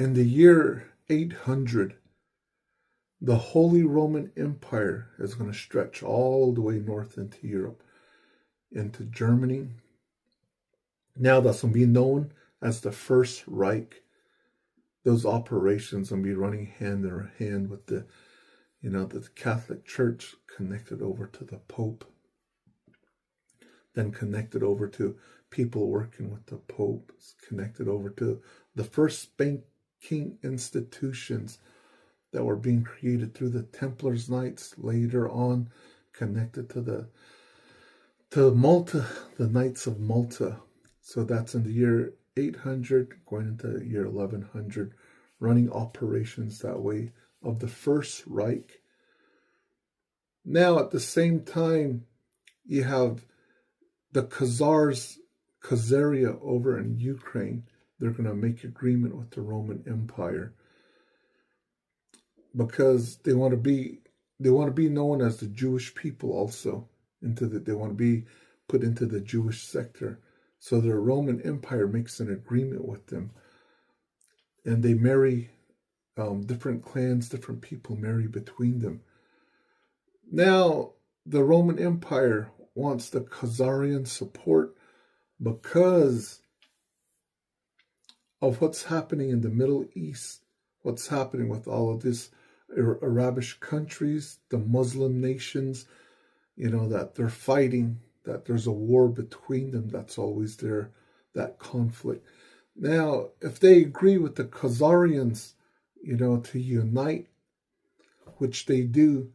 in the year 800, the Holy Roman Empire is going to stretch all the way north into Europe, into Germany. Now that's going to be known as the First Reich. Those operations will be running hand in hand with the Catholic Church, connected over to the Pope, then connected over to people working with the Pope, connected over to the first banking institutions that were being created through the Templars Knights, later on connected to Malta, the Knights of Malta. So that's in the year 800, going into the year 1100, running operations that way of the First Reich. Now, at the same time, you have the Khazaria over in Ukraine. They're going to make agreement with the Roman Empire because they want to be known as the Jewish people also. They want to be put into the Jewish sector. So the Roman Empire makes an agreement with them, and they marry different clans, different people marry between them. Now, the Roman Empire wants the Khazarian support because of what's happening in the Middle East, what's happening with all of this Arabic countries, the Muslim nations, that they're fighting, that there's a war between them. That's always there, that conflict. Now, if they agree with the Khazarians, to unite, which they do,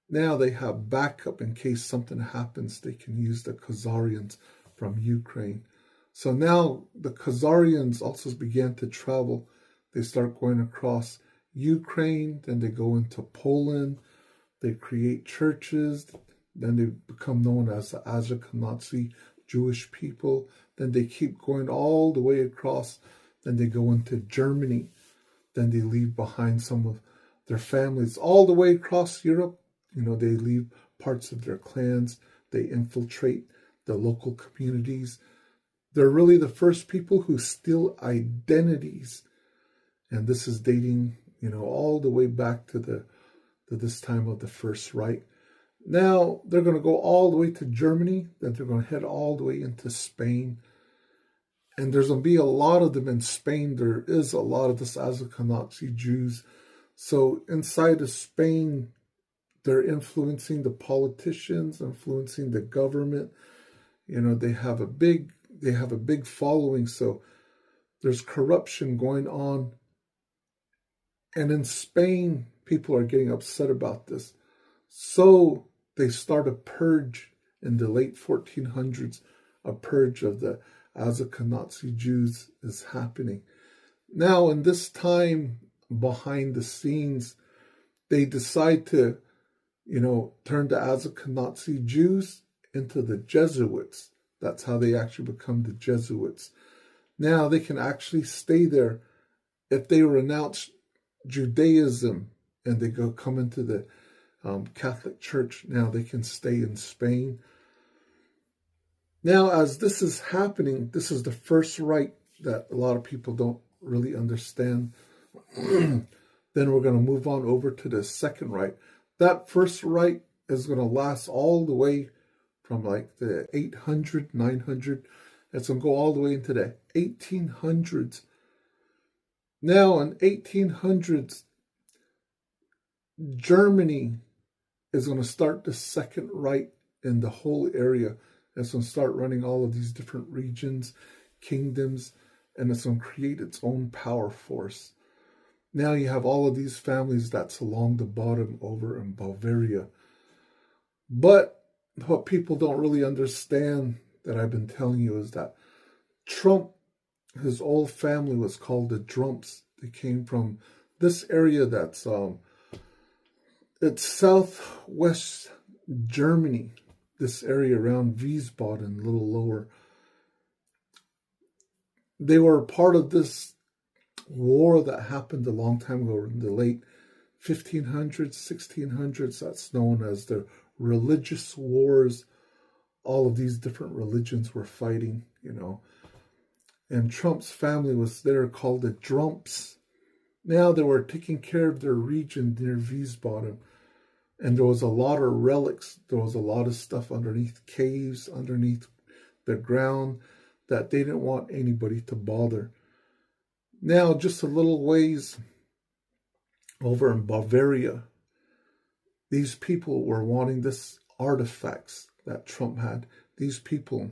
now they have backup in case something happens. They can use the Khazarians from Ukraine. So now the Khazarians also began to travel. They start going across Ukraine, then they go into Poland. They create churches. Then they become known as the Ashkenazi Jewish people. Then they keep going all the way across. Then they go into Germany. Then they leave behind some of their families all the way across Europe. They leave parts of their clans. They infiltrate the local communities. They're really the first people who steal identities. And this is dating, all the way back to this time of the First Reich. Now, they're going to go all the way to Germany. Then they're going to head all the way into Spain. And there's going to be a lot of them in Spain. There is a lot of this Ashkenazi Jews. So inside of Spain, they're influencing the politicians, influencing the government. They have a big following. So there's corruption going on. And in Spain, people are getting upset about this. So they start a purge in the late 1400s. A purge of the Ashkenazi Jews is happening. Now, in this time, behind the scenes, they decide to, turn the Ashkenazi Jews into the Jesuits. That's how they actually become the Jesuits. Now, they can actually stay there. If they renounce Judaism and they come into the Catholic Church, now they can stay in Spain. Now, as this is happening, this is the First Reich that a lot of people don't really understand. Then we're going to move on over to the Second Reich. That First Reich is going to last all the way from like the 800, 900. It's going to go all the way into the 1800s. Now, in 1800s, Germany is going to start the Second Reich in the whole area. It's going to start running all of these different regions, kingdoms, and it's going to create its own power force. Now you have all of these families that's along the bottom over in Bavaria. But what people don't really understand that I've been telling you is that Trump, his whole family was called the Drumps. They came from this area that's it's southwest Germany, this area around Wiesbaden, a little lower. They were a part of this war that happened a long time ago in the late 1500s, 1600s. That's known as the religious wars. All of these different religions were fighting, And Trump's family was there called the Drumps. Now they were taking care of their region near Wiesbaden. And there was a lot of relics. There was a lot of stuff underneath caves, underneath the ground, that they didn't want anybody to bother. Now, just a little ways over in Bavaria, these people were wanting this artifacts that Trump had. These people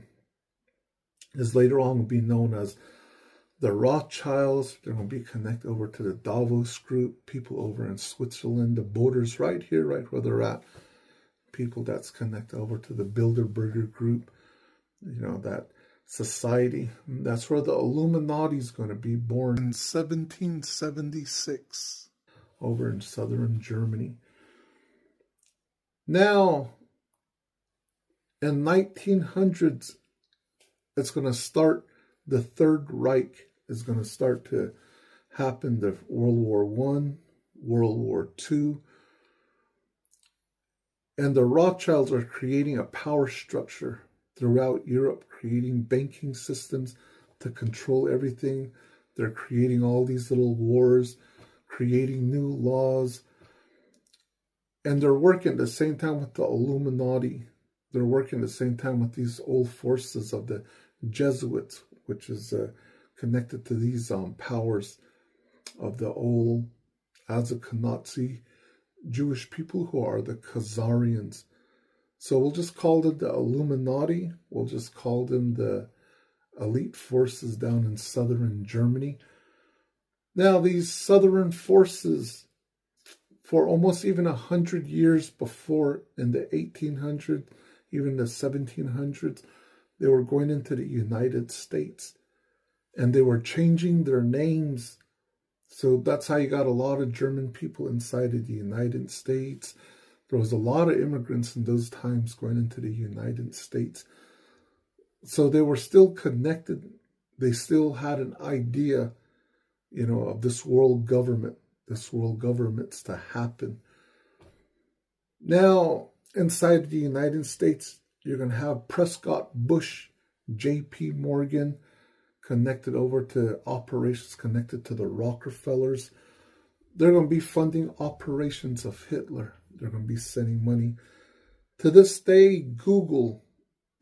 is later on will be known as the Rothschilds. They're going to be connected over to the Davos group, people over in Switzerland, the borders right here, right where they're at. People that's connected over to the Bilderberger group, that society. That's where the Illuminati is going to be born in 1776 over in southern Germany. Now, in 1900s, it's going to start, the Third Reich is going to start to happen, the World War I, World War II. And the Rothschilds are creating a power structure throughout Europe, creating banking systems to control everything. They're creating all these little wars, creating new laws. And they're working at the same time with the Illuminati. They're working at the same time with these old forces of the Jesuits, which is connected to these powers of the old Ashkenazi Jewish people who are the Khazarians. So we'll just call them the Illuminati. We'll just call them the elite forces down in southern Germany. Now, these southern forces, for almost even 100 years before, in the 1800s, even the 1700s, they were going into the United States. And they were changing their names. So that's how you got a lot of German people inside of the United States. There was a lot of immigrants in those times going into the United States. So they were still connected. They still had an idea, of this world governments to happen. Now, inside the United States, you're going to have Prescott Bush, J.P. Morgan, connected over to operations connected to the Rockefellers. They're going to be funding operations of Hitler. They're going to be sending money. To this day, Google,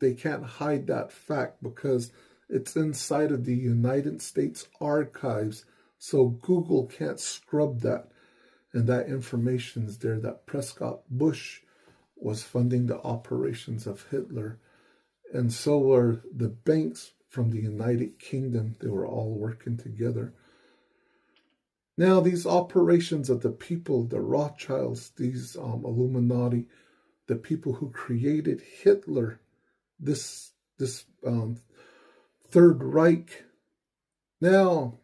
they can't hide that fact because it's inside of the United States archives. So Google can't scrub that. And that information is there, that Prescott Bush was funding the operations of Hitler. And so were the banks from the United Kingdom. They were all working together. Now, these operations of the people, the Rothschilds, these Illuminati, the people who created Hitler, this Third Reich. Now,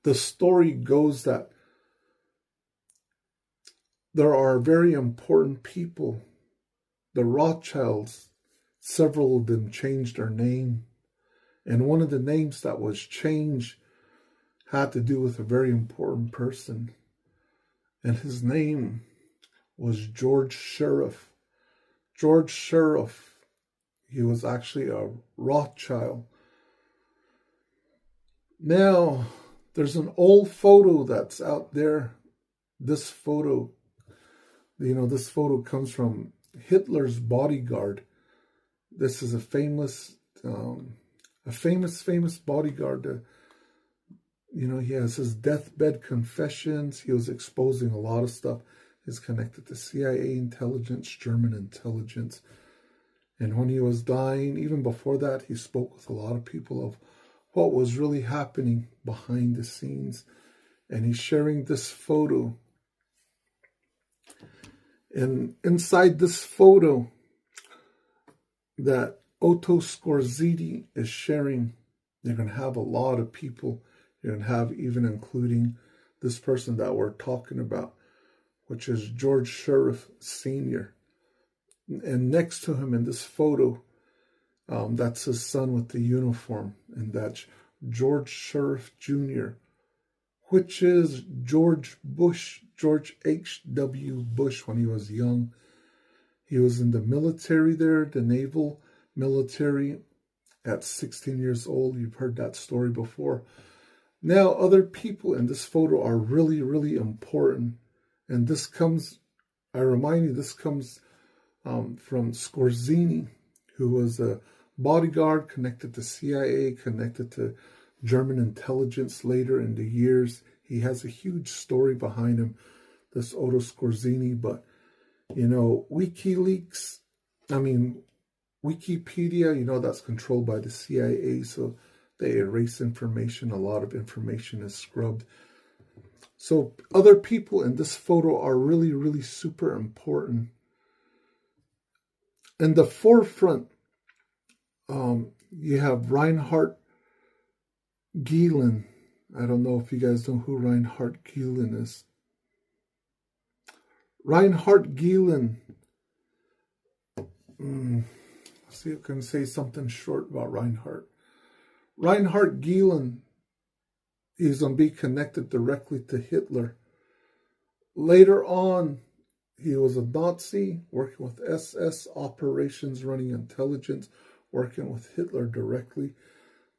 the story goes that there are very important people. The Rothschilds, several of them changed their name. And one of the names that was changed had to do with a very important person. And his name was George Sheriff. George Sheriff, he was actually a Rothschild. Now, there's an old photo that's out there. This photo, this photo comes from Hitler's bodyguard. This is a famous bodyguard. He has his deathbed confessions. He was exposing a lot of stuff. He's connected to CIA intelligence, German intelligence. And when he was dying, even before that, he spoke with a lot of people of what was really happening behind the scenes. And he's sharing this photo. And inside this photo that Otto Skorzeny is sharing, they're going to have a lot of people. You're going to have even including this person that we're talking about, which is George Sheriff Sr. And next to him in this photo, that's his son with the uniform. And that's George Sheriff Jr., which is George Bush, George H.W. Bush when he was young. He was in the military there, the naval military, at 16 years old. You've heard that story before. Now, other people in this photo are really, really important. And this comes, I remind you, this comes from Scorzini, who was a bodyguard connected to CIA, connected to German intelligence later in the years. He has a huge story behind him, this Otto Scorzini. But, WikiLeaks, Wikipedia, that's controlled by the CIA, so they erase information. A lot of information is scrubbed. So other people in this photo are really, really super important. In the forefront, you have Reinhard Gehlen. I don't know if you guys know who Reinhard Gehlen is. Reinhard Gehlen. Let's see if I can say something short about Reinhard. Reinhard Gehlen is going to be connected directly to Hitler. Later on, he was a Nazi working with SS operations, running intelligence, working with Hitler directly.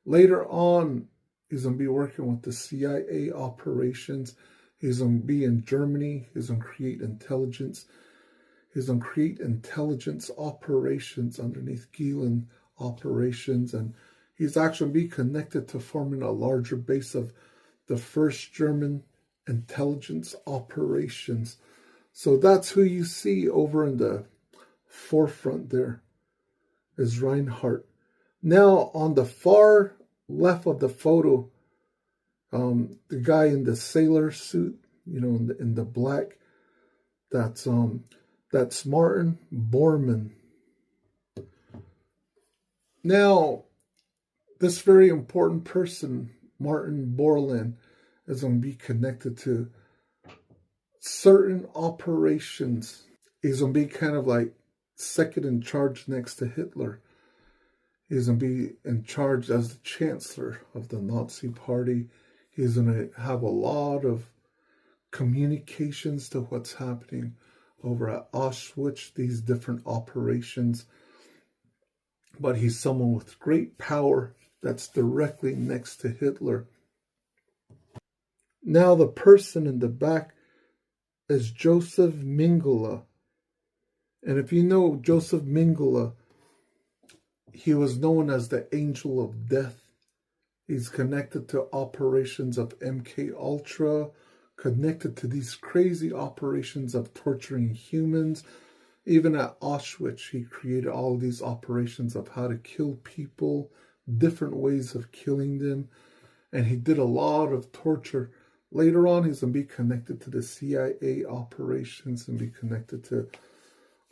Later on, he's going to be working with the CIA operations. He's going to be in Germany. He's going to create intelligence. He's going to create intelligence operations underneath Gehlen operations. And he's actually be connected to forming a larger base of the first German intelligence operations. So that's who you see over in the forefront there, is Reinhard. Now on the far left of the photo, the guy in the sailor suit, in the black, that's Martin Bormann. Now, this very important person, Martin Bormann, is going to be connected to certain operations. He's going to be kind of like second in charge next to Hitler. He's going to be in charge as the chancellor of the Nazi party. He's going to have a lot of communications to what's happening over at Auschwitz, these different operations. But he's someone with great power that's directly next to Hitler. Now the person in the back is Joseph Mengele. And if you know Joseph Mengele, he was known as the Angel of Death. He's connected to operations of MK Ultra, connected to these crazy operations of torturing humans. Even at Auschwitz, he created all these operations of how to kill people, different ways of killing them. And he did a lot of torture. Later on, he's going to be connected to the CIA operations and be connected to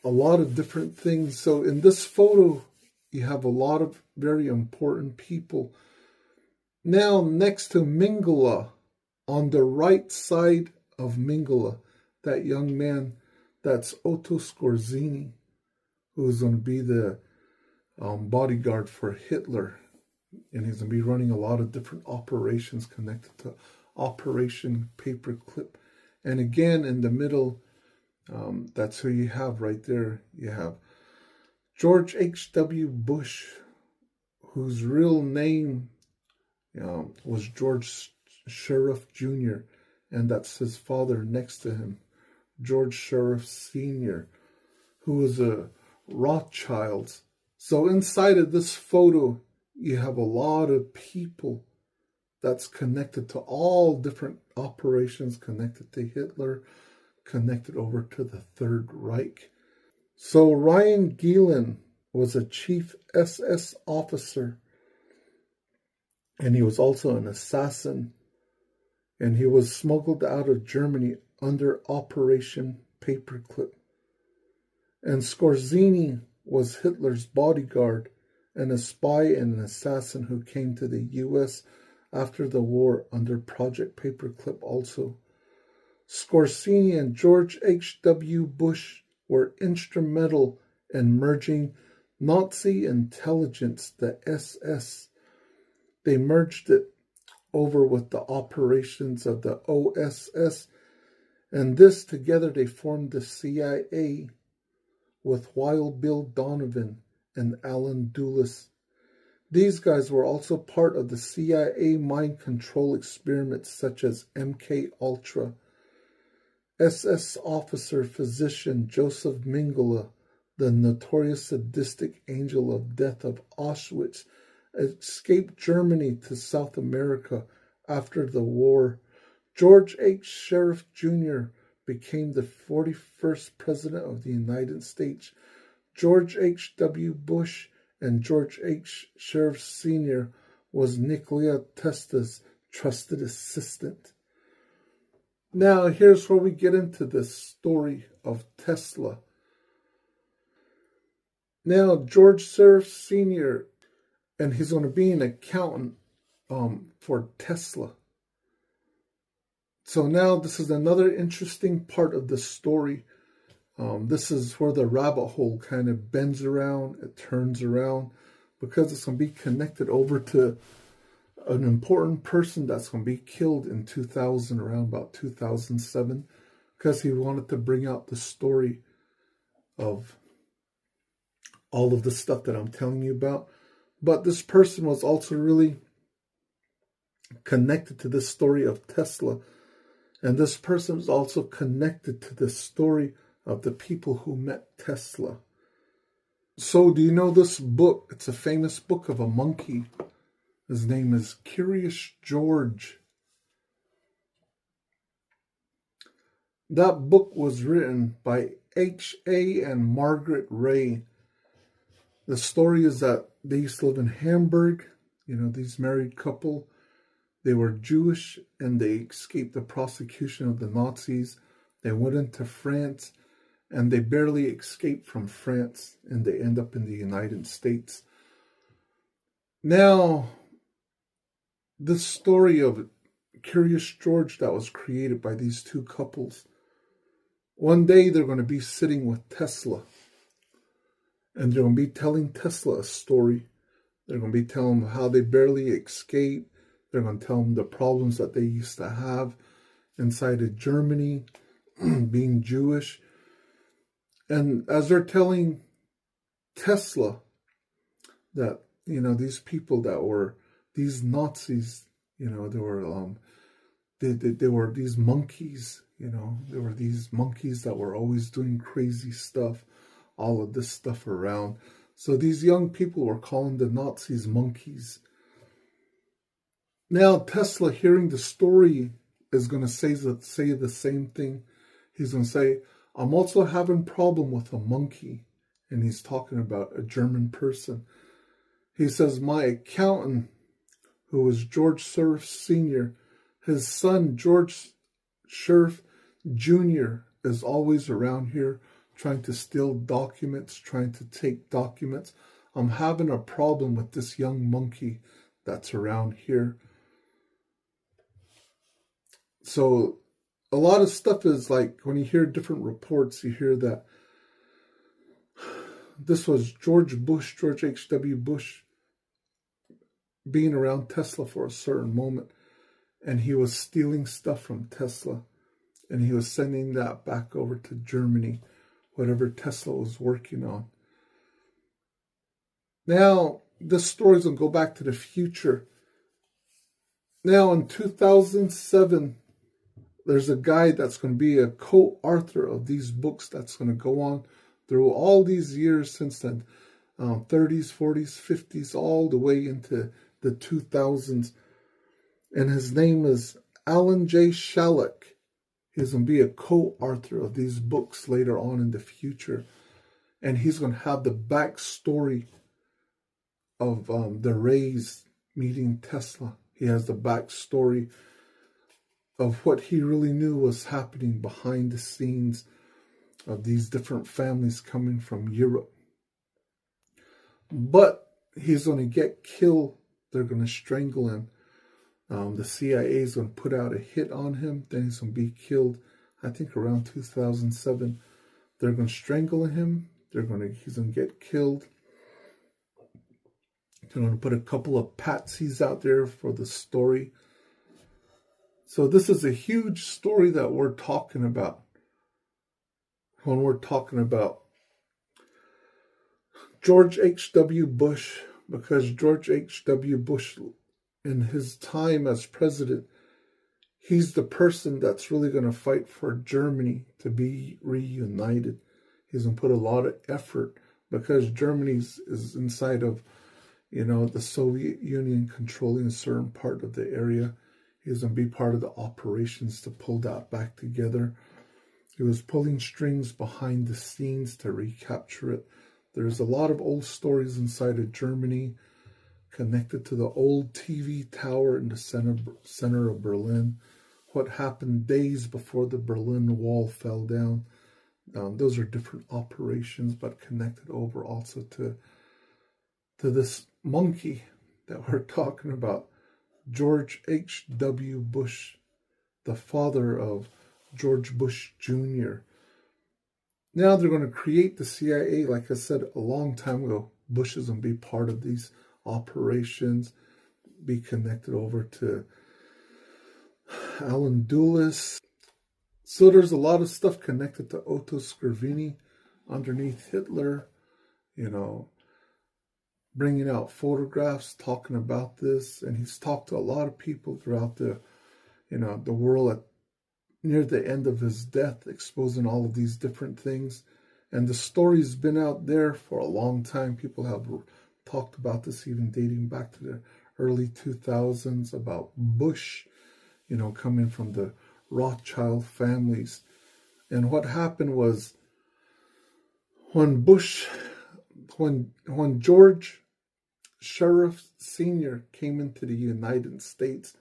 a lot of different things. So in this photo, you have a lot of very important people. Now, next to Mengele, on the right side of Mengele, that young man, that's Otto Scorzini, who's going to be the bodyguard for Hitler. And he's going to be running a lot of different operations connected to Operation Paperclip. And again, in the middle, that's who you have right there. You have George H.W. Bush, whose real name was George Sheriff Jr., and that's his father next to him, George Sheriff Sr., who was a Rothschild. So inside of this photo, you have a lot of people that's connected to all different operations, connected to Hitler, connected over to the Third Reich. So Ryan Gehlen was a chief SS officer, and he was also an assassin, and he was smuggled out of Germany under Operation Paperclip. And Scorzini was Hitler's bodyguard and a spy and an assassin who came to the U.S. after the war under Project Paperclip also. Scorzini and George H.W. Bush were instrumental in merging Nazi intelligence, the SS. They merged it over with the operations of the OSS, and this together they formed the CIA with Wild Bill Donovan and Alan Dulles. These guys were also part of the CIA mind control experiments such as MK Ultra. SS officer physician Joseph Mengele, the notorious sadistic angel of death of Auschwitz, escaped Germany to South America after the war. George H. Sheriff Jr. became the 41st President of the United States. George H. W. Bush and George H. Sheriff Sr. was Nikola Tesla's trusted assistant. Now, here's where we get into this story of Tesla. Now, George Sheriff Sr., and he's going to be an accountant for Tesla. So now this is another interesting part of the story. This is where the rabbit hole kind of bends around, it turns around, because it's going to be connected over to an important person that's going to be killed in 2000, around about 2007, because he wanted to bring out the story of all of the stuff that I'm telling you about. But this person was also really connected to this story of Tesla. And this person is also connected to the story of the people who met Tesla. So do you know this book? It's a famous book of a monkey. His name is Curious George. That book was written by H.A. and Margaret Ray. The story is that they used to live in Hamburg. You know, these married couple. They were Jewish and they escaped the prosecution of the Nazis. They went into France and they barely escaped from France and they end up in the United States. Now, this story of Curious George that was created by these two couples, one day they're going to be sitting with Tesla and they're going to be telling Tesla a story. They're going to be telling him how they barely escaped. They're going to tell him the problems that they used to have inside of Germany, being Jewish. And as they're telling Tesla that, you know, these people that were these Nazis, you know, they were these monkeys, you know, they were these monkeys that were always doing crazy stuff, all of this stuff around. So these young people were calling the Nazis monkeys. Now, Tesla, hearing the story, is going to say the same thing. He's going to say, I'm also having a problem with a monkey. And he's talking about a German person. He says, my accountant, who was George Sheriff Sr., his son, George Sheriff Jr., is always around here trying to steal documents, trying to take documents. I'm having a problem with this young monkey that's around here. So a lot of stuff is like, when you hear different reports, you hear that this was George H.W. Bush, being around Tesla for a certain moment. And he was stealing stuff from Tesla. And he was sending that back over to Germany, whatever Tesla was working on. Now, this story is going to go back to the future. Now, in 2007, there's a guy that's going to be a co-author of these books that's going to go on through all these years since the 30s, 40s, 50s, all the way into the 2000s. And his name is Alan J. Shalleck. He's going to be a co-author of these books later on in the future. And he's going to have the backstory of the Rays meeting Tesla. He has the backstory of what he really knew was happening behind the scenes of these different families coming from Europe. But he's going to get killed. They're going to strangle him. The CIA is going to put out a hit on him. Then he's going to be killed. I think around 2007. They're going to strangle him. He's going to get killed. They're going to put a couple of patsies out there for the story. So this is a huge story that we're talking about when we're talking about George H.W. Bush because George H.W. Bush, in his time as president, he's the person that's really going to fight for Germany to be reunited. He's going to put a lot of effort because Germany is inside of, the Soviet Union controlling a certain part of the area. He's going to be part of the operations to pull that back together. He was pulling strings behind the scenes to recapture it. There's a lot of old stories inside of Germany connected to the old TV tower in the center of Berlin. What happened days before the Berlin Wall fell down. Those are different operations, but connected over also to this monkey that we're talking about, George H.W. Bush, the father of George Bush Jr. Now they're going to create the CIA, like I said a long time ago. Bush is going to be part of these operations, be connected over to Alan Dulles. So there's a lot of stuff connected to Otto Scrivini underneath Hitler, bringing out photographs, talking about this. And he's talked to a lot of people throughout the world near the end of his death, exposing all of these different things. And the story's been out there for a long time. People have talked about this even dating back to the early 2000s about Bush, coming from the Rothschild families. And what happened was when George Sheriff Sr. came into the United States,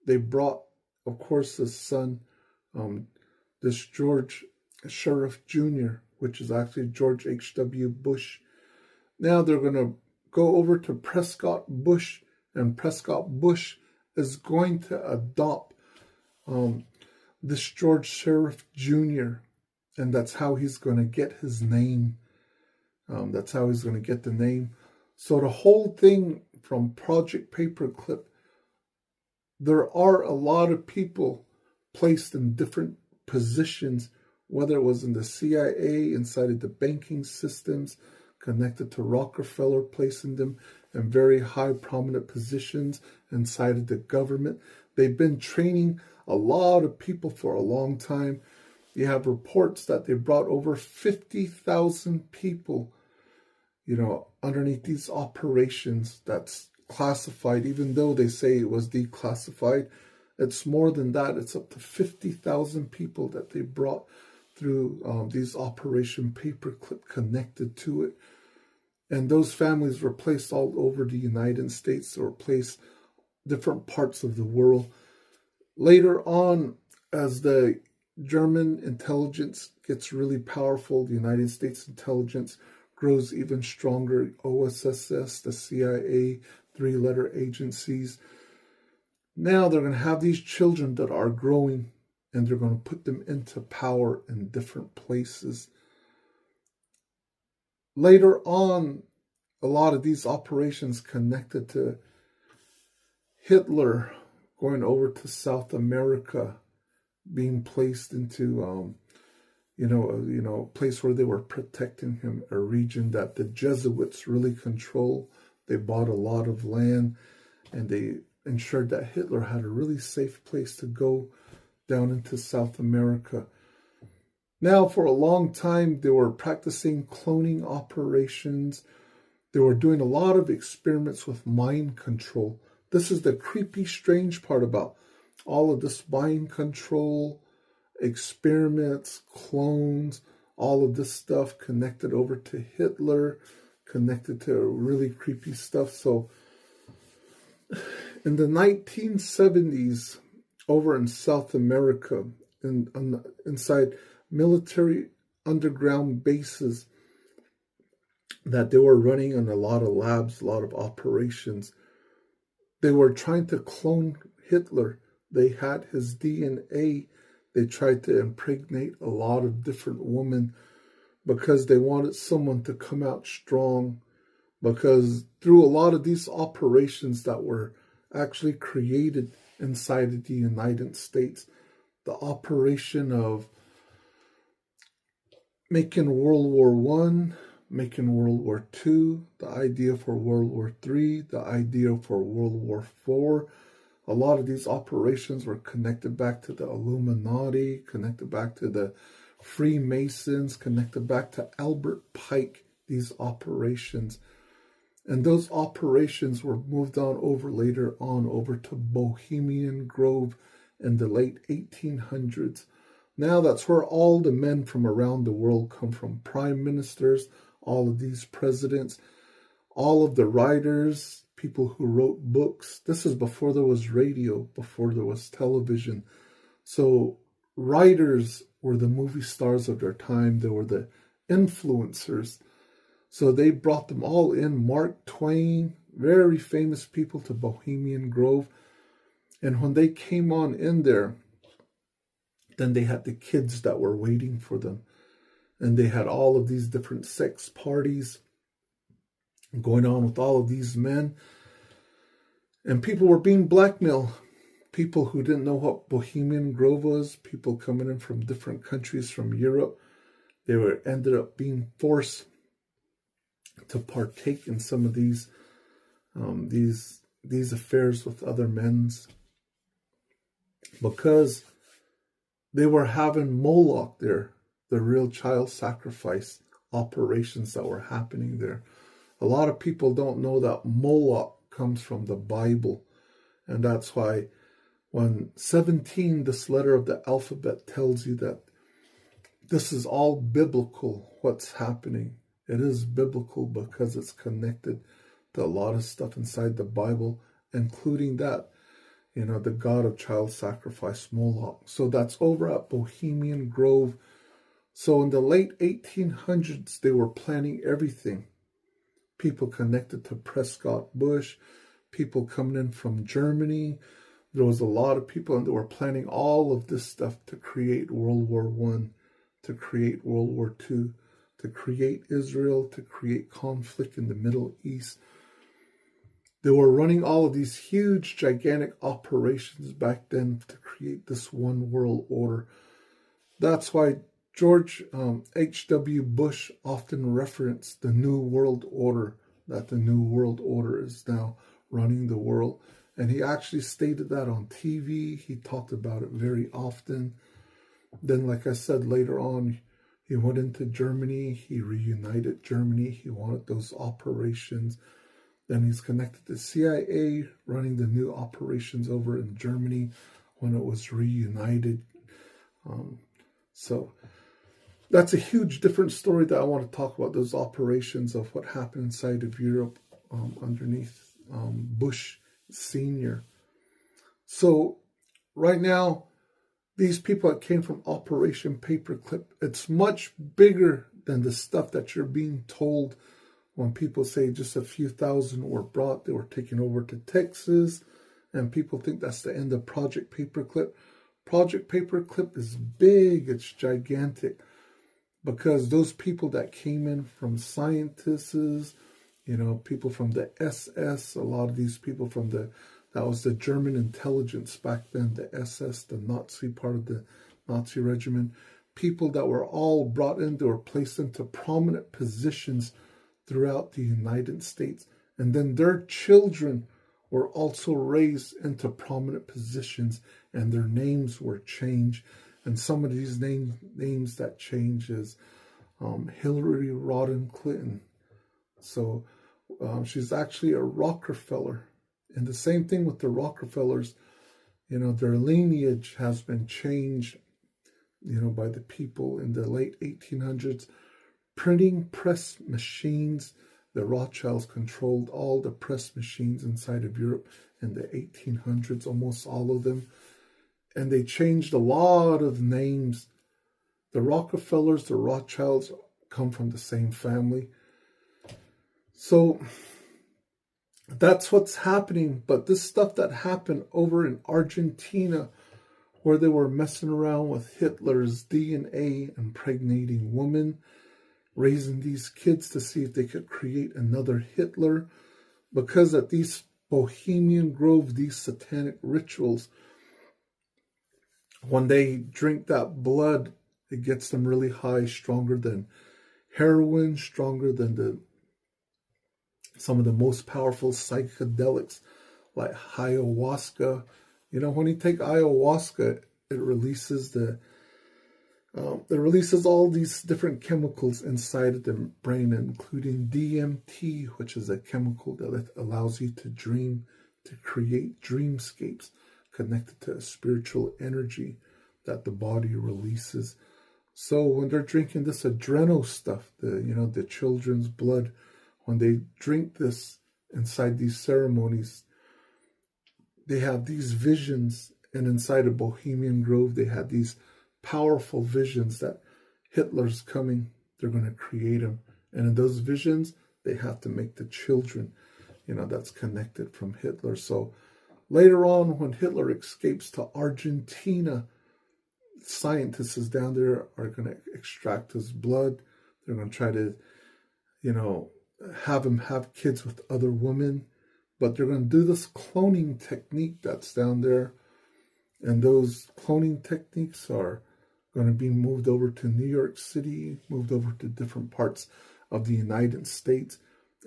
they brought, of course, his son, this George Sheriff Jr., which is actually George H.W. Bush. Now they're going to go over to Prescott Bush, and Prescott Bush is going to adopt this George Sheriff Jr., and that's how he's going to get his name. That's how he's going to get the name. So the whole thing from Project Paperclip, there are a lot of people placed in different positions, whether it was in the CIA, inside of the banking systems, connected to Rockefeller, placing them in very high prominent positions inside of the government. They've been training a lot of people for a long time. You have reports that they brought over 50,000 people, underneath these operations that's classified, even though they say it was declassified. It's more than that. It's up to 50,000 people that they brought through these Operation Paperclip connected to it. And those families were placed all over the United States. They were placed different parts of the world. Later on, as the German intelligence gets really powerful, the United States intelligence grows even stronger. OSSS, the CIA, three-letter agencies. Now they're going to have these children that are growing, and they're going to put them into power in different places. Later on, a lot of these operations connected to Hitler going over to South America, being placed into, a place where they were protecting him, a region that the Jesuits really control. They bought a lot of land, and they ensured that Hitler had a really safe place to go down into South America. Now, for a long time, they were practicing cloning operations. They were doing a lot of experiments with mind control. This is the creepy, strange part about all of this mind control, experiments, clones, all of this stuff connected over to Hitler, connected to really creepy stuff. So in the 1970s, over in South America, inside military underground bases that they were running in a lot of labs, a lot of operations, they were trying to clone Hitler. They had his DNA. They tried to impregnate a lot of different women because they wanted someone to come out strong. Because through a lot of these operations that were actually created inside of the United States, the operation of making World War I, making World War II, the idea for World War III, the idea for World War IV. A lot of these operations were connected back to the Illuminati, connected back to the Freemasons, connected back to Albert Pike, these operations. And those operations were moved on over later on over to Bohemian Grove in the late 1800s. Now that's where all the men from around the world come from. Prime ministers, all of these presidents, all of the writers, people who wrote books. This is before there was radio, before there was television. So writers were the movie stars of their time. They were the influencers. So they brought them all in. Mark Twain, very famous people, to Bohemian Grove. And when they came on in there, then they had the kids that were waiting for them. And they had all of these different sex parties going on with all of these men. And people were being blackmailed. People who didn't know what Bohemian Grove was, people coming in from different countries from Europe, they were ended up being forced to partake in some of these affairs with other men's, because they were having Moloch there, the real child sacrifice operations that were happening there. A lot of people don't know that Moloch comes from the Bible, and that's why when 17, this letter of the alphabet, tells you that this is all biblical, what's happening. It is biblical because it's connected to a lot of stuff inside the Bible, including that, the god of child sacrifice, Moloch. So that's over at Bohemian Grove. So in the late 1800s, they were planning everything. People connected to Prescott Bush, people coming in from Germany. There was a lot of people, and they were planning all of this stuff to create World War I, to create World War II, to create Israel, to create conflict in the Middle East. They were running all of these huge, gigantic operations back then to create this one world order. That's why George H.W. Bush often referenced the New World Order, that the New World Order is now running the world. And he actually stated that on TV. He talked about it very often. Then, like I said, later on, he went into Germany. He reunited Germany. He wanted those operations. Then he's connected to CIA, running the new operations over in Germany when it was reunited. So that's a huge different story that I want to talk about, those operations of what happened inside of Europe underneath Bush Sr. So right now, these people that came from Operation Paperclip, it's much bigger than the stuff that you're being told. When people say just a few thousand were brought, they were taken over to Texas, and people think that's the end of Project Paperclip. Project Paperclip is big, it's gigantic, because those people that came in from scientists, people from the SS, a lot of these people from that was the German intelligence back then, the SS, the Nazi part of the Nazi regiment, people that were all brought in, they were placed into prominent positions throughout the United States. And then their children were also raised into prominent positions, and their names were changed. And some of these names that change is Hillary Rodham Clinton. So she's actually a Rockefeller. And the same thing with the Rockefellers, their lineage has been changed, by the people in the late 1800s. Printing press machines, the Rothschilds controlled all the press machines inside of Europe in the 1800s, almost all of them. And they changed a lot of names. The Rockefellers, the Rothschilds come from the same family. So that's what's happening. But this stuff that happened over in Argentina, where they were messing around with Hitler's DNA, impregnating women, raising these kids to see if they could create another Hitler, because at these Bohemian Grove, these satanic rituals, when they drink that blood, it gets them really high, stronger than heroin, stronger than some of the most powerful psychedelics like ayahuasca. You know, when you take ayahuasca, it releases all these different chemicals inside of the brain, including DMT, which is a chemical that allows you to dream, to create dreamscapes connected to a spiritual energy that the body releases. So when they're drinking this adrenal stuff, the children's blood, when they drink this inside these ceremonies, they have these visions. And inside of Bohemian Grove, they had these powerful visions that Hitler's coming. They're going to create him. And in those visions, they have to make the children, that's connected from Hitler. So later on, when Hitler escapes to Argentina, scientists down there are going to extract his blood. They're going to try to, have him have kids with other women. But they're going to do this cloning technique that's down there. And those cloning techniques are going to be moved over to New York City, moved over to different parts of the United States.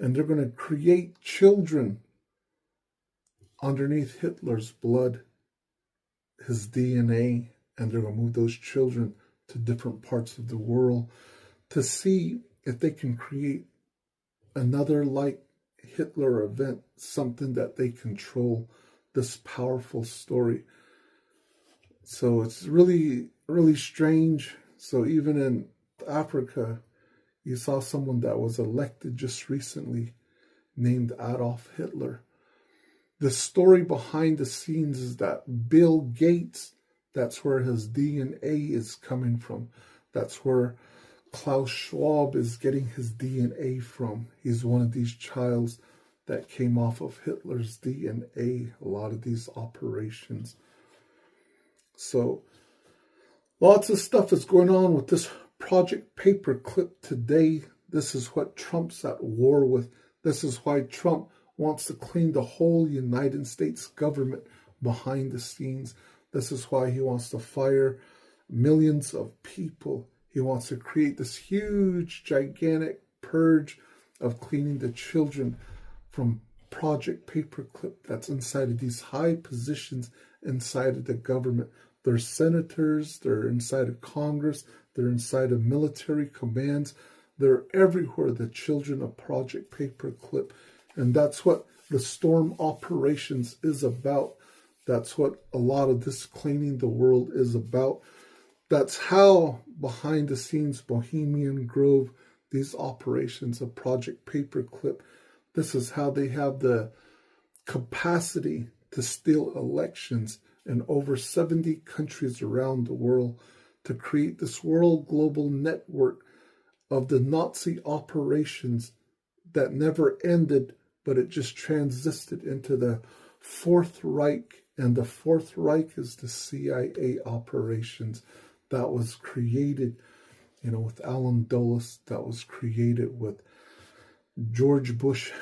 And they're going to create children underneath Hitler's blood, his DNA. And they're going to move those children to different parts of the world to see if they can create another like Hitler event, something that they control, this powerful story. So it's really, really strange. So even in Africa, you saw someone that was elected just recently named Adolf Hitler. The story behind the scenes is that Bill Gates, that's where his DNA is coming from. That's where Klaus Schwab is getting his DNA from. He's one of these childs that came off of Hitler's DNA, a lot of these operations. So lots of stuff is going on with this Project Paperclip today. This is what Trump's at war with. This is why Trump wants to clean the whole United States government behind the scenes. This is why he wants to fire millions of people. He wants to create this huge, gigantic purge of cleaning the children from Project Paperclip that's inside of these high positions inside of the government. They're senators, they're inside of Congress, they're inside of military commands. They're everywhere, the children of Project Paperclip. And that's what the storm operations is about. That's what a lot of this cleaning the world is about. That's how, behind the scenes, Bohemian Grove, these operations of Project Paperclip, this is how they have the capacity to steal elections in over 70 countries around the world, to create this world global network of the Nazi operations that never ended, but it just transited into the Fourth Reich. And the Fourth Reich is the CIA operations that was created, with Alan Dulles, that was created with George Bush,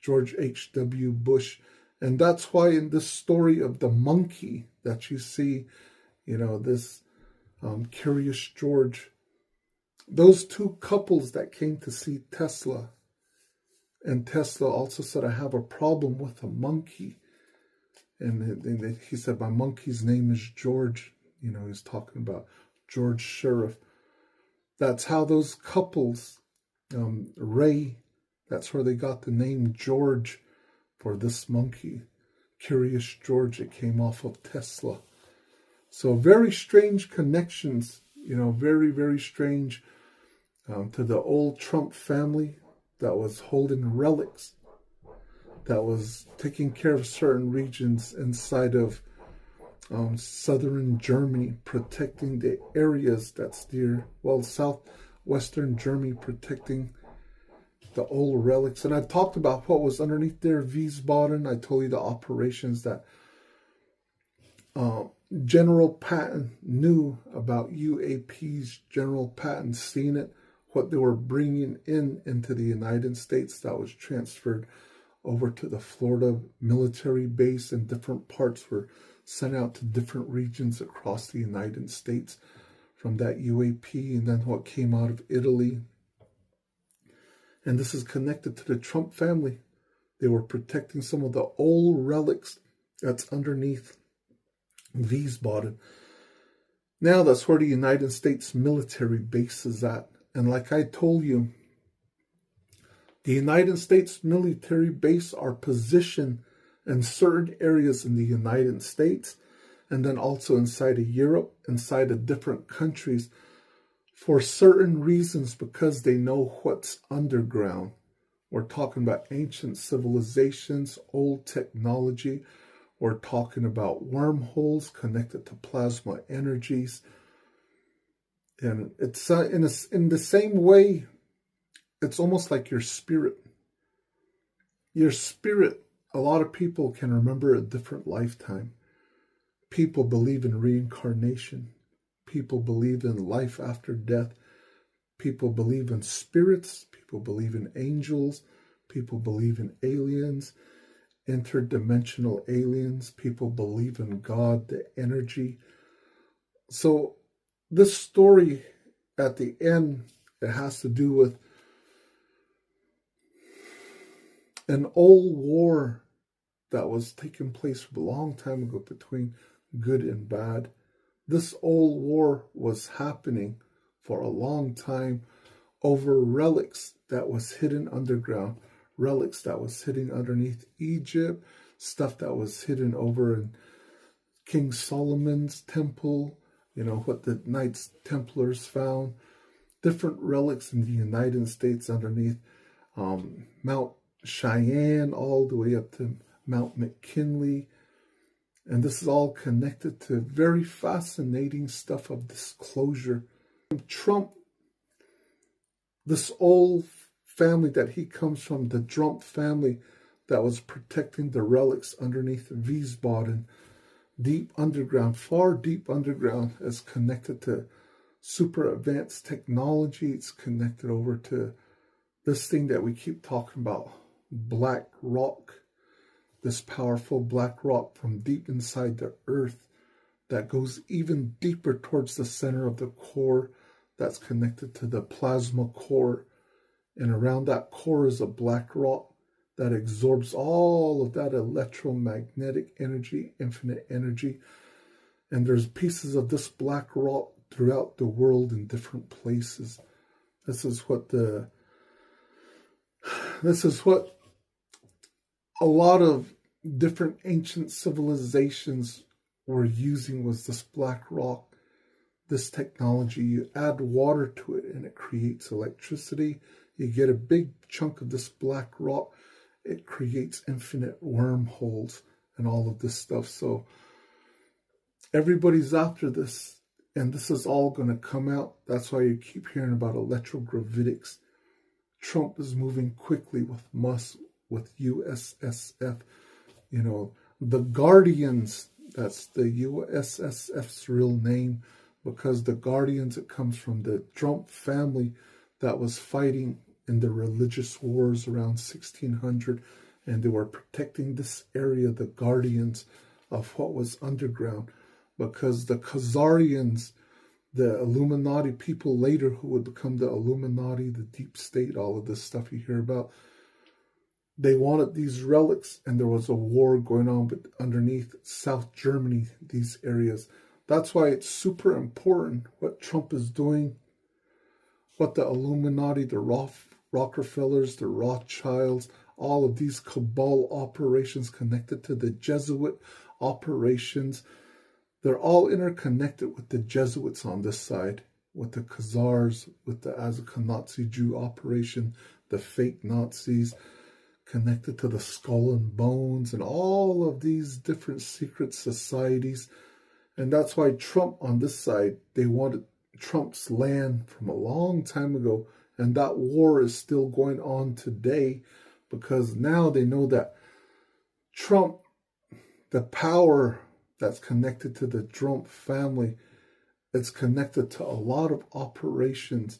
George H.W. Bush. And that's why in this story of the monkey that you see, this Curious George, those two couples that came to see Tesla, and Tesla also said, I have a problem with a monkey. And he said, my monkey's name is George. He's talking about George Sheriff. That's how those couples, Ray, that's where they got the name George for this monkey. Curious George, it came off of Tesla. So very strange connections, very, very strange to the old Trump family that was holding relics, that was taking care of certain regions inside of southern Germany, protecting the areas that's near, southwestern Germany, protecting the old relics. And I talked about what was underneath there, Wiesbaden. I told you the operations that General Patton knew about UAPs. General Patton seen it, what they were bringing into the United States that was transferred over to the Florida military base, and different parts were sent out to different regions across the United States from that UAP, and then what came out of Italy. And this is connected to the Trump family. They were protecting some of the old relics that's underneath Wiesbaden. Now that's where the United States military base is at. And like I told you, the United States military base are positioned in certain areas in the United States, and then also inside of Europe, inside of different countries, for certain reasons, because they know what's underground. We're talking about ancient civilizations, old technology. We're talking about wormholes connected to plasma energies. And it's in the same way, it's almost like your spirit. Your spirit, a lot of people can remember a different lifetime. People believe in reincarnation. People believe in life after death. People believe in spirits. People believe in angels. People believe in aliens, interdimensional aliens. People believe in God, the energy. So this story at the end, it has to do with an old war that was taking place a long time ago between good and bad. This old war was happening for a long time over relics that was hidden underground, relics that was hidden underneath Egypt, stuff that was hidden over in King Solomon's temple, what the Knights Templars found, different relics in the United States underneath Mount Cheyenne all the way up to Mount McKinley. And this is all connected to very fascinating stuff of disclosure. Trump, this old family that he comes from, the Trump family that was protecting the relics underneath Wiesbaden, deep underground, far deep underground, is connected to super advanced technology. It's connected over to this thing that we keep talking about, black rock. This powerful black rock from deep inside the earth that goes even deeper towards the center of the core, that's connected to the plasma core. And around that core is a black rock that absorbs all of that electromagnetic energy, infinite energy. And there's pieces of this black rock throughout the world in different places. This is what a lot of different ancient civilizations were using, was this black rock, this technology. You add water to it and it creates electricity. You get a big chunk of this black rock, it creates infinite wormholes and all of this stuff. So everybody's after this, and this is all going to come out. That's why you keep hearing about electrogravitics. Trump is moving quickly with Musk, with USSF. The Guardians, that's the USSF's real name, because the Guardians, it comes from the Trump family that was fighting in the religious wars around 1600, and they were protecting this area, the Guardians, of what was underground, because the Khazarians, the Illuminati people later who would become the Illuminati, the deep state, all of this stuff you hear about, they wanted these relics, and there was a war going on underneath South Germany, these areas. That's why it's super important what Trump is doing, what the Illuminati, the Rockefellers, the Rothschilds, all of these cabal operations connected to the Jesuit operations, they're all interconnected with the Jesuits on this side, with the Khazars, with the Ashkenazi Jew operation, the fake Nazis, connected to the Skull and Bones, and all of these different secret societies. And that's why Trump on this side, they wanted Trump's land from a long time ago. And that war is still going on today, because now they know that Trump, the power that's connected to the Trump family, it's connected to a lot of operations.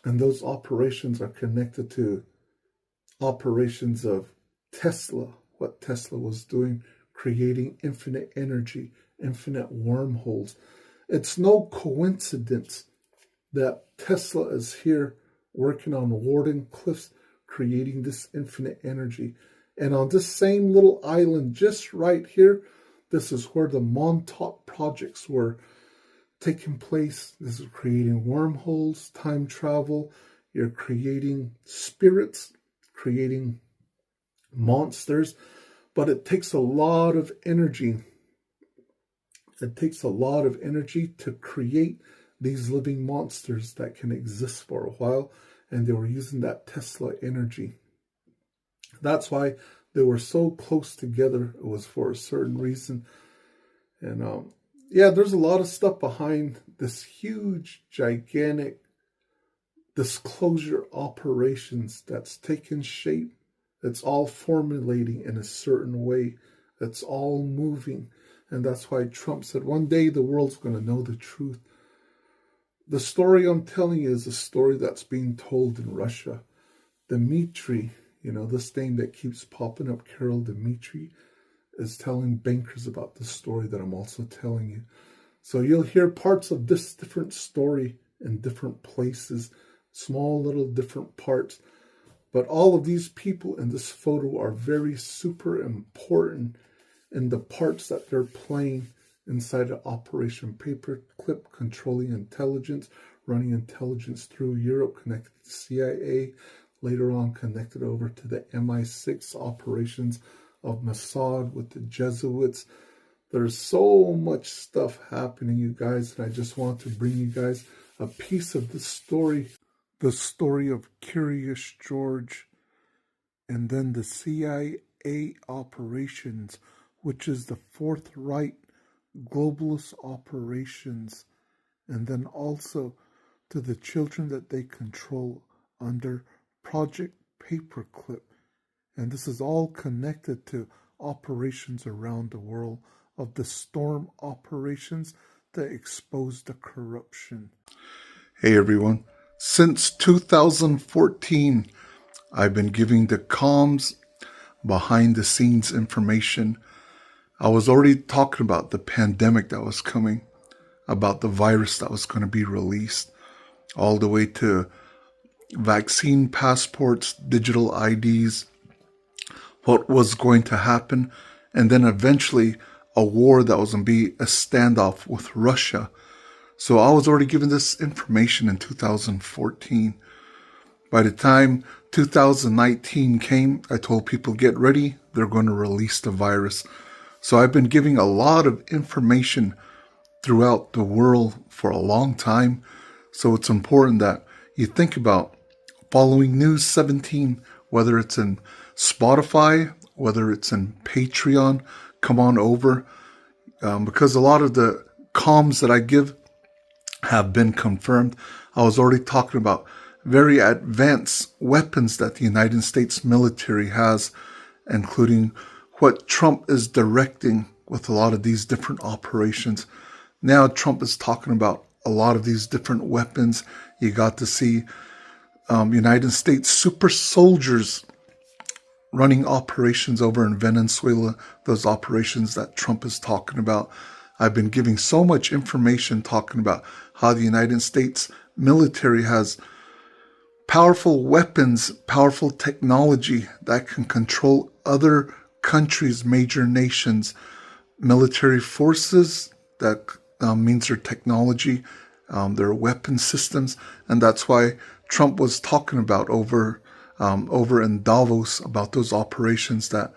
And those operations are connected to operations of Tesla, what Tesla was doing, creating infinite energy, infinite wormholes. It's no coincidence that Tesla is here working on Warden Cliffs, creating this infinite energy. And on this same little island, just right here, this is where the Montauk projects were taking place. This is creating wormholes, time travel. You're creating spirits, creating monsters. But it takes a lot of energy. It takes a lot of energy to create these living monsters that can exist for a while. And they were using that Tesla energy. That's why they were so close together. It was for a certain reason. And yeah, there's a lot of stuff behind this huge, gigantic disclosure operations that's taken shape. It's all formulating in a certain way. It's all moving. And that's why Trump said one day the world's going to know the truth. The story I'm telling you is a story that's being told in Russia. Dmitry, this name that keeps popping up, Kirill Dmitry, is telling bankers about the story that I'm also telling you. So you'll hear parts of this different story in different places, small little different parts. But all of these people in this photo are very super important in the parts that they're playing inside of Operation Paperclip, controlling intelligence, running intelligence through Europe, connected to CIA, later on connected over to the MI6 operations of Mossad with the Jesuits. There's so much stuff happening, you guys, and I just want to bring you guys a piece of this story. The story of Curious George, and then the CIA operations, which is the Fourth Reich globalist operations, and then also to the children that they control under Project Paperclip. And this is all connected to operations around the world of the storm operations that expose the corruption. Hey everyone, since 2014, I've been giving the comms behind the scenes information. I was already talking about the pandemic that was coming, about the virus that was going to be released, all the way to vaccine passports, digital IDs, what was going to happen, and then eventually a war that was going to be a standoff with Russia. So I was already given this information in 2014. By the time 2019 came, I told people, get ready, they're going to release the virus. So I've been giving a lot of information throughout the world for a long time. So it's important that you think about following News 17, whether it's in Spotify, whether it's in Patreon, come on over. Because a lot of the comms that I give have been confirmed. I was already talking about very advanced weapons that the United States military has, including what Trump is directing with a lot of these different operations. Now Trump is talking about a lot of these different weapons. You got to see United States super soldiers running operations over in Venezuela, those operations that Trump is talking about. I've been giving so much information talking about how the United States military has powerful weapons, powerful technology that can control other countries, major nations, military forces. That means their technology, their weapon systems. And that's why Trump was talking about over in Davos about those operations that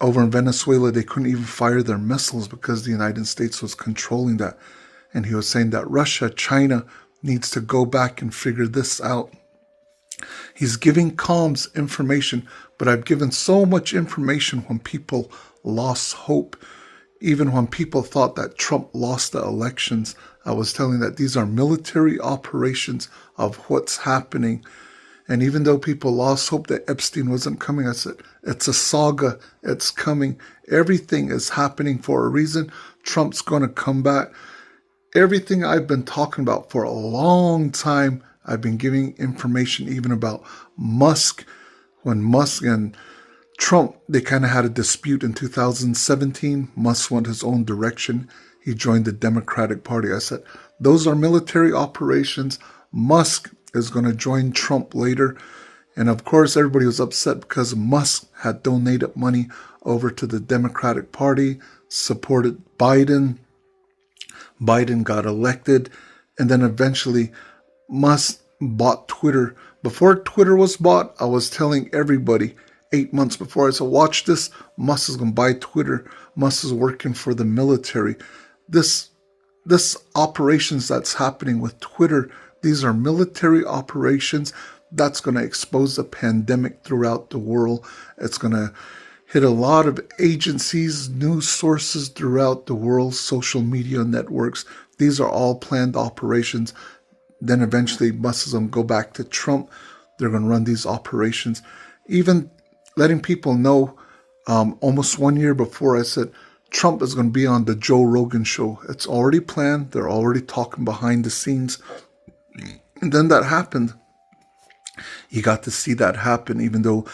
over in Venezuela, they couldn't even fire their missiles because the United States was controlling that. And he was saying that Russia, China needs to go back and figure this out. He's giving comms information, but I've given so much information when people lost hope. Even when people thought that Trump lost the elections, I was telling that these are military operations of what's happening. And even though people lost hope that Epstein wasn't coming, I said, it's a saga. It's coming. Everything is happening for a reason. Trump's going to come back. Everything I've been talking about for a long time, I've been giving information even about Musk. When Musk and Trump, they kind of had a dispute in 2017. Musk went his own direction. he joined the Democratic Party. I said, those are military operations. Musk is going to join Trump later. And of course, everybody was upset because Musk had donated money over to the Democratic Party, supported Biden. Biden got elected. And then eventually, Musk bought Twitter. Before Twitter was bought, I was telling everybody 8 months before, I said, watch this. Musk is going to buy Twitter. Musk is working for the military. This operations that's happening with Twitter, these are military operations that's going to expose the pandemic throughout the world. It's going to hit a lot of agencies, news sources throughout the world, social media networks. These are all planned operations. Then eventually Musk is going to go back to Trump. They're going to run these operations. Even letting people know almost 1 year before, I said, Trump is going to be on the Joe Rogan show. It's already planned. They're already talking behind the scenes. And then that happened. You got to see that happen, even though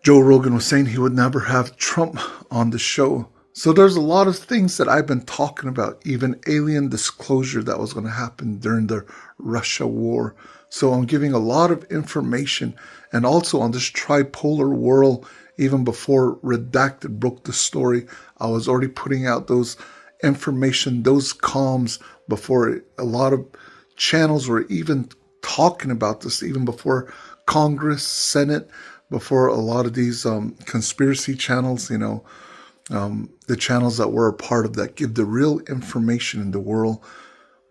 Joe Rogan was saying he would never have Trump on the show. So there's a lot of things that I've been talking about, even alien disclosure that was going to happen during the Russia war. So I'm giving a lot of information, and also on this tripolar world, even before Redacted broke the story, I was already putting out those information, those comms before a lot of channels were even talking about this, even before Congress, Senate, before a lot of these conspiracy channels, the channels that we're a part of that give the real information in the world.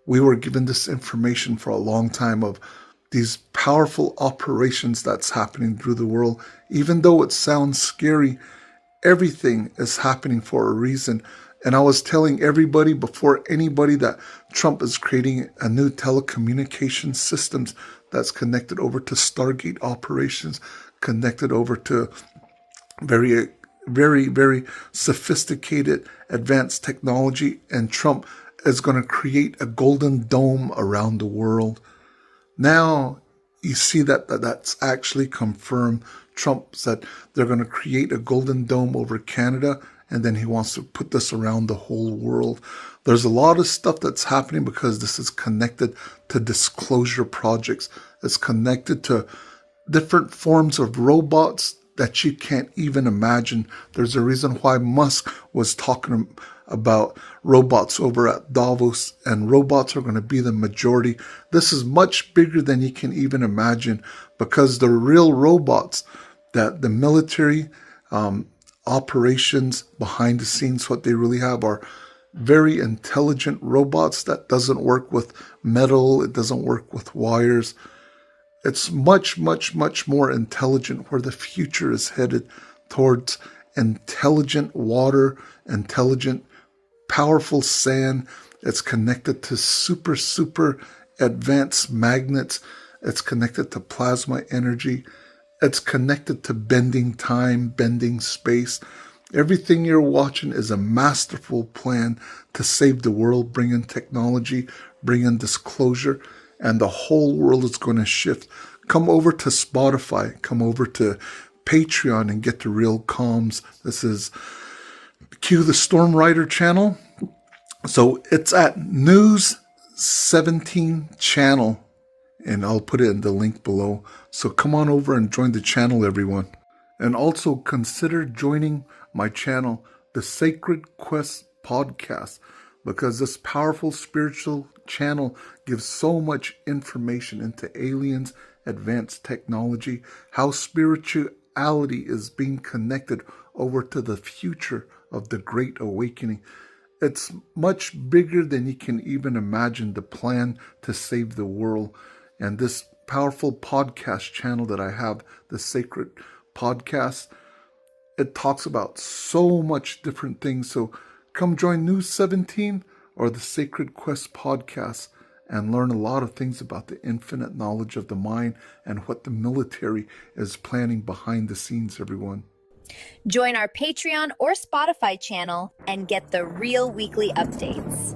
We were given this information for a long time of these powerful operations that's happening through the world. Even though it sounds scary, everything is happening for a reason. And I was telling everybody before anybody that Trump is creating a new telecommunication systems that's connected over to Stargate operations, connected over to very, very, very sophisticated advanced technology. And Trump is going to create a golden dome around the world. Now you see that's actually confirmed. Trump said they're going to create a golden dome over Canada, and then he wants to put this around the whole world. There's a lot of stuff that's happening because this is connected to disclosure projects. It's connected to different forms of robots that you can't even imagine. There's a reason why Musk was talking about robots over at Davos, and robots are going to be the majority. This is much bigger than you can even imagine, because the real robots that the military operations behind the scenes, what they really have are very intelligent robots that doesn't work with metal. It doesn't work with wires. It's much, much, much more intelligent, where the future is headed towards intelligent water, intelligent, powerful sand. It's connected to super, super advanced magnets. It's connected to plasma energy. It's connected to bending time, bending space. Everything you're watching is a masterful plan to save the world, bring in technology, bring in disclosure, and the whole world is going to shift. Come over to Spotify, come over to Patreon and get the real comms. This is Q the Storm Rider channel. So it's at News 17 channel, and I'll put it in the link below. So come on over and join the channel, everyone. And also consider joining my channel, the Sacred Quest Podcast, because this powerful spiritual channel gives so much information into aliens, advanced technology, how spirituality is being connected over to the future of the Great Awakening. It's much bigger than you can even imagine, the plan to save the world. And this powerful podcast channel that I have, the Sacred Podcast, it talks about so much different things. So come join News 17 or the Sacred Quest Podcast and learn a lot of things about the infinite knowledge of the mind and what the military is planning behind the scenes, everyone. Join our Patreon or Spotify channel and get the real weekly updates.